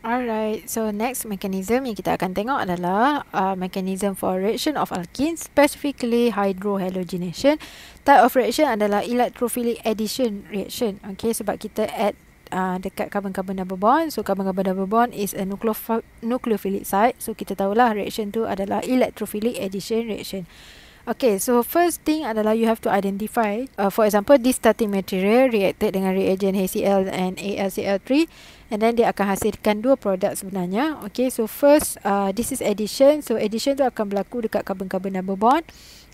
Alright, so next mechanism yang kita akan tengok adalah mechanism for reaction of alkenes, specifically hydrohalogenation. Type of reaction adalah electrophilic addition reaction. Okay, sebab kita add dekat carbon-carbon double bond. So carbon-carbon double bond is a nucleophilic site. So kita tahulah reaction tu adalah electrophilic addition reaction. Okay, so first thing adalah you have to identify, for example, this starting material reacted dengan reagent HCl and AlCl3, and then dia akan hasilkan dua produk sebenarnya. Okay, so first, this is addition. So addition tu akan berlaku dekat carbon-carbon double bond.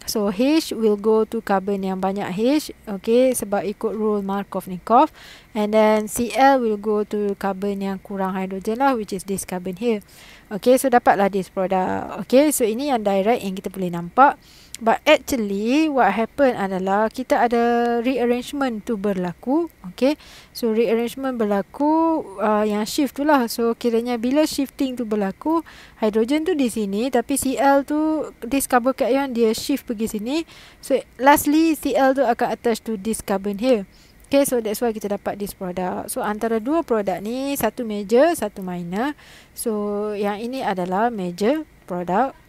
So H will go to carbon yang banyak H, okay, sebab ikut rule Markov-Nikov, and then Cl will go to carbon yang kurang hydrogen lah, which is this carbon here. Okay, so dapatlah this product. Okay, so ini yang direct yang kita boleh nampak. But actually what happen adalah kita ada rearrangement tu berlaku. Okay, so rearrangement berlaku yang shift tu lah. So kiranya bila shifting tu berlaku, hydrogen tu di sini, tapi Cl tu, this carbocation dia shift pergi sini. So lastly Cl tu akan attach to this carbon here. Okay, so that's why kita dapat this product. So antara dua produk ni, satu major, satu minor. So yang ini adalah major product,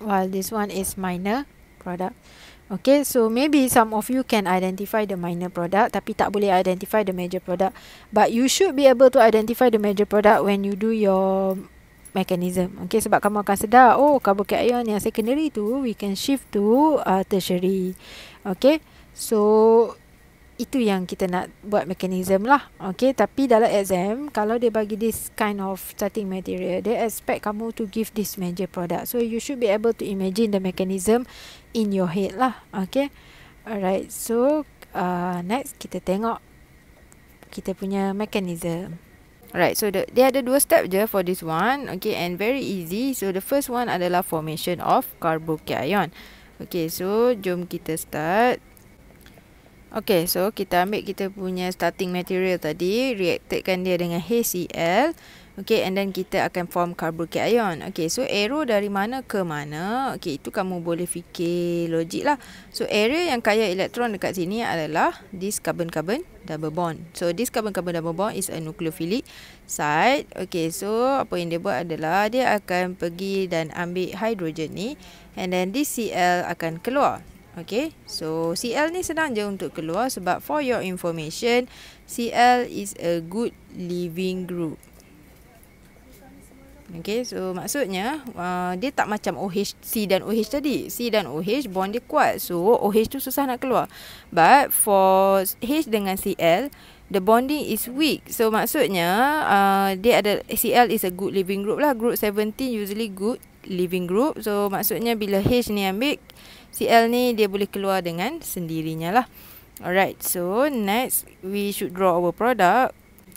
while this one is minor product. Okay, so maybe some of you can identify the minor product, tapi tak boleh identify the major product. But you should be able to identify the major product when you do your mechanism. Okay, sebab kamu akan sedar, oh, carbocation yang secondary tu we can shift to tertiary. Okay, so itu yang kita nak buat mechanism lah. Okay, tapi dalam exam, kalau dia bagi this kind of starting material, they expect kamu to give this major product. So you should be able to imagine the mechanism in your head lah. Okay, alright, so next kita tengok kita punya mechanism. Alright, so dia ada dua step je for this one. Okay, and very easy. So the first one adalah formation of carbocation. Okay, so jom kita start. Okay, so kita ambil kita punya starting material tadi, reactedkan dia dengan HCl. Okay, and then kita akan form carbocation. Okay, so arrow dari mana ke mana? Okay, itu kamu boleh fikir logik lah. So area yang kaya elektron dekat sini adalah this carbon-carbon double bond. So this carbon-carbon double bond is a nucleophilic site. Okay, so apa yang dia buat adalah dia akan pergi dan ambil hydrogen ni, and then this Cl akan keluar. Okay, so Cl ni senang je untuk keluar sebab for your information, Cl is a good leaving group. Okay, so maksudnya dia tak macam OH, C dan OH tadi. C dan OH bond dia kuat, so OH tu susah nak keluar. But for H dengan Cl, the bonding is weak. So maksudnya dia ada, Cl is a good leaving group lah. Group 17 usually good leaving group. So maksudnya bila H ni ambil, Cl ni dia boleh keluar dengan sendirinya lah. Alright, so next we should draw our product.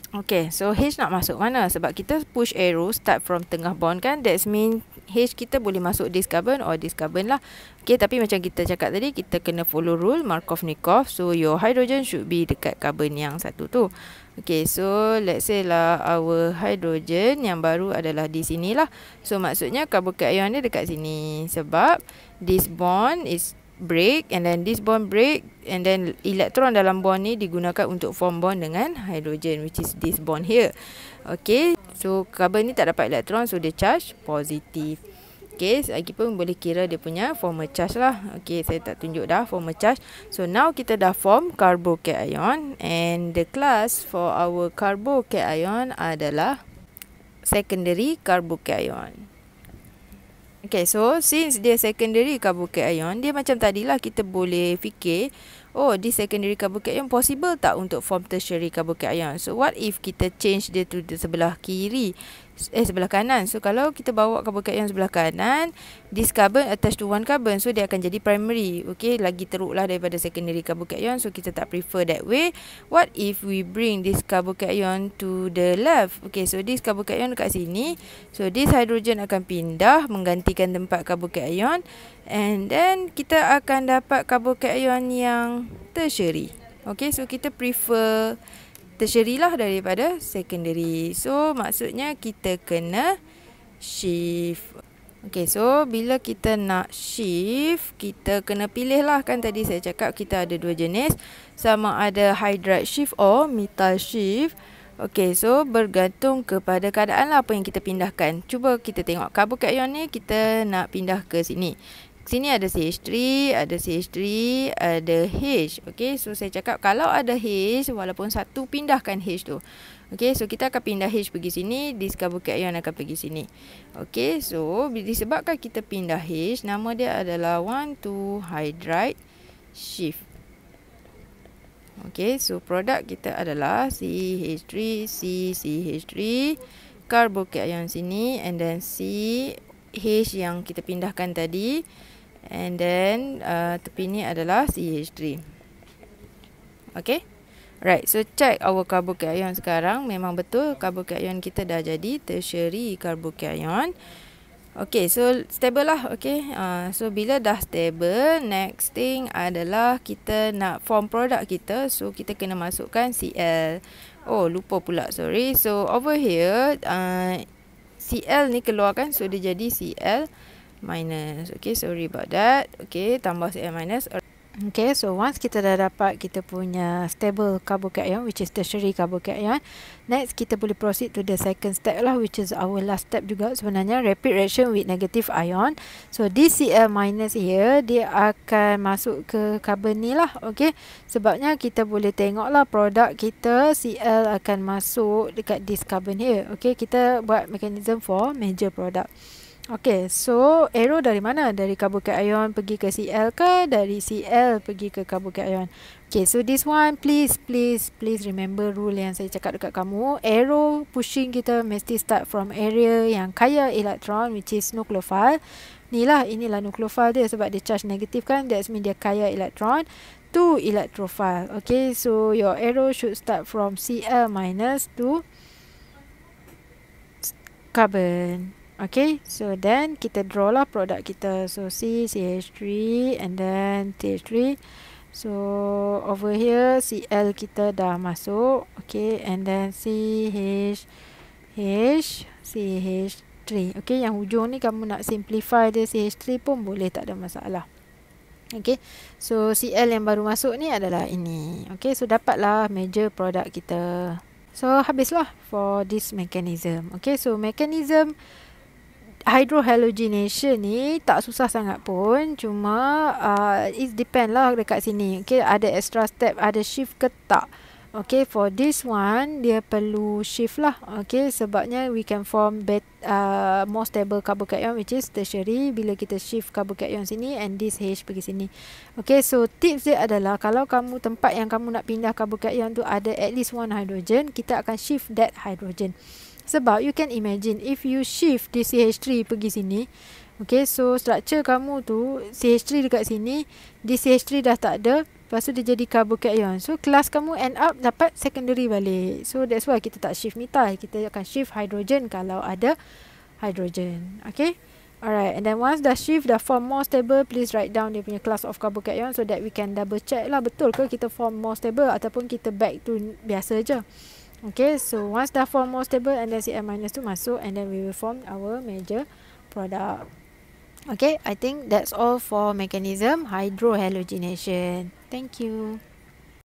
Okay, so H nak masuk mana? Sebab kita push arrow start from tengah bond kan. That means H kita boleh masuk this carbon or this carbon lah. Okay, tapi macam kita cakap tadi, kita kena follow rule Markov-Nikov. So your hydrogen should be dekat carbon yang satu tu. Okay, so let's say lah our hydrogen yang baru adalah di sini lah. So maksudnya carbocation dia dekat sini. Sebab this bond is break, and then this bond break, and then elektron dalam bond ni digunakan untuk form bond dengan hydrogen, which is this bond here. Okay, so carbon ni tak dapat elektron, so dia charge positif. Okay, lagi pun boleh kira dia punya formal charge lah. Okay, saya tak tunjuk dah formal charge. So now kita dah form carbocation, and the class for our carbocation adalah secondary carbocation. Okay, so since dia secondary carbocation, dia macam tadilah kita boleh fikir, oh, this secondary carbocation possible tak untuk form tertiary carbocation. So what if kita change dia to the sebelah kiri, sebelah kanan. So kalau kita bawa carbocation sebelah kanan, this carbon attached to one carbon, so dia akan jadi primary. Okay, lagi teruk lah daripada secondary carbocation. So kita tak prefer that way. What if we bring this carbocation to the left? Okay, so this carbocation dekat sini, so this hydrogen akan pindah menggantikan tempat carbocation, and then kita akan dapat carbocation yang tertiary. Okay, so kita prefer tertiary lah daripada secondary. So maksudnya kita kena shift. Okay, so bila kita nak shift, kita kena pilih lah. Kan tadi saya cakap kita ada dua jenis, sama ada hydride shift or methyl shift. Okey, so bergantung kepada keadaan lah apa yang kita pindahkan. Cuba kita tengok karbokation ni kita nak pindah ke sini. Sini ada CH3, ada CH3, ada H. Okey, so saya cakap kalau ada H, walaupun satu, pindahkan H tu. Okey, so kita akan pindah H pergi sini, this karbokation akan pergi sini. Okey, so disebabkan kita pindah H, nama dia adalah 1,2-hydride shift. Okey, so produk kita adalah CH3, CH3, karbokation sini, and then CH yang kita pindahkan tadi, and then tepi ni adalah CH3. Okey, right, so check our karbokation sekarang. Memang betul karbokation kita dah jadi tertiary karbokation. Okay, so stable lah. Okay, so bila dah stable, next thing adalah kita nak form produk kita. So kita kena masukkan Cl. Oh, lupa pula, sorry. So over here, Cl ni keluarkan, so dia jadi Cl minus. Okay, sorry about that. Okay, tambah Cl minus. Okay, so once kita dah dapat kita punya stable karbokation, which is tertiary karbokation, next kita boleh proceed to the second step lah, which is our last step juga sebenarnya, rapid reaction with negative ion. So this Cl minus here, dia akan masuk ke carbon ni lah. Okay, sebabnya kita boleh tengok lah produk kita, Cl akan masuk dekat this carbon here. Okay, kita buat mechanism for major product. Okay, so arrow dari mana? Dari karbokation pergi ke Cl ke? Dari Cl pergi ke karbokation? Okay, so this one, please remember rule yang saya cakap dekat kamu. Arrow pushing kita mesti start from area yang kaya elektron, which is nucleophile. Inilah nucleophile dia sebab dia charge negatif kan. That means dia kaya elektron. To electrophile. Okay, so your arrow should start from Cl minus to carbon. Okay, so then kita draw lah produk kita. So CH3 and then CH3. So over here Cl kita dah masuk. Okay, and then CH3. Okay, yang hujung ni kamu nak simplify dia CH3 pun boleh, tak ada masalah. Okay, so Cl yang baru masuk ni adalah ini. Okay, so dapatlah major produk kita. So habislah for this mechanism. Okay, so mechanism hydrohalogenation ni tak susah sangat pun, cuma it depend lah dekat sini. Okay, ada extra step, ada shift ke tak. Okay, for this one dia perlu shift lah. Okay, sebabnya we can form more stable karbokation, which is tertiary, bila kita shift karbokation sini and this H pergi sini. Okay, so tips dia adalah kalau kamu tempat yang kamu nak pindah karbokation tu ada at least one hydrogen, kita akan shift that hydrogen. Sebab you can imagine if you shift di CH3 pergi sini, okay, so structure kamu tu CH3 dekat sini, di CH3 dah tak ada, lepas tu dia jadi karbokation. So kelas kamu end up dapat secondary balik. So that's why kita tak shift methyl, kita akan shift hydrogen kalau ada hydrogen. Okay, alright, and then once dah shift, dah form more stable, please write down dia punya class of karbokation so that we can double check lah betul ke kita form more stable ataupun kita back to biasa je. Okay, so once dah form more stable and then Cl minus tu masuk, and then we will form our major product. Okay, I think that's all for mechanism hydrohalogenation. Thank you.